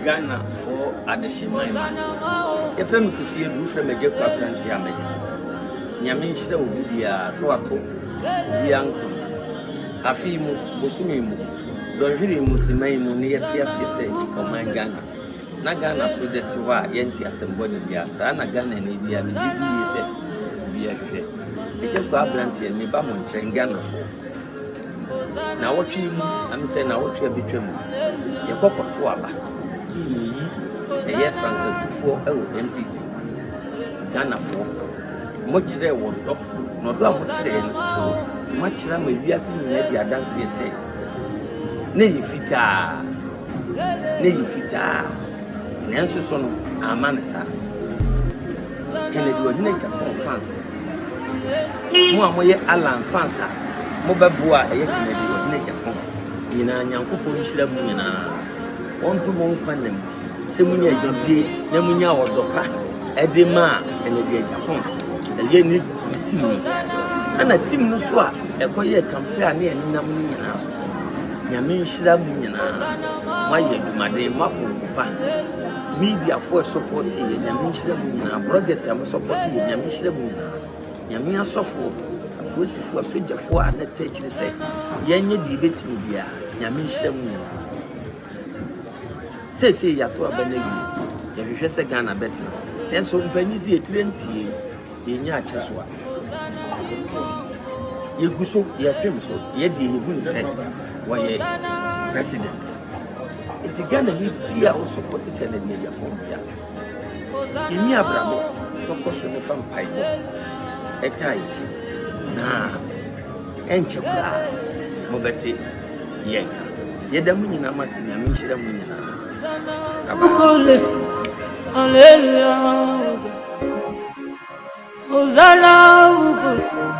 Ghana for additional. If I'm to see a roof from a Jacob Atlantic, Yamisha will be a Swato, young Afimu, Bosumimu, don't really Musimamu near Tiafisa in command Ghana. Nagana so that you are Yenti assembly, Sana Ghana and India, the be a Jacob Atlantic and Nibamon train Ghana for. Now what you, I'm saying, now what you have between your papa to Abba. Yes, Frank, for MPP. Ghana for much there won't talk, not much there, so much ram will be as in maybe a dance. Say, Nay, Fita, Nancy son, Amanasa. Can it do a nature for France? More Alan Fansa, Mobabua, a nature for in a young couple. Want to monk them, Semunia Jodi, Namunia or Doka, Edema, and the Japon, and ye need the team. And a team no swa, a quiet compare near Namunia. Yamin Shramina, my Yadumade, Mapu, media for supporting Yamin Shramina, brothers am supporting Yamin Shramina, Yamia Sofo, a pussy for Fidja for and the teacher say, Yanya debate media, Yamin Shramina. Say, Yato Abanegi, if you say Ghana better. And so, Penisi 20 in Yachaswa. You go so, you are so, yet you will say, why president. It's Ghana, he also put it in a media form here. In Yabramo, focus on the fan pipe, a tight. Nah, and Chapra, Mobati, Yanka. Yedamina Massina, Mishamina. Hallelujah, Hosanna.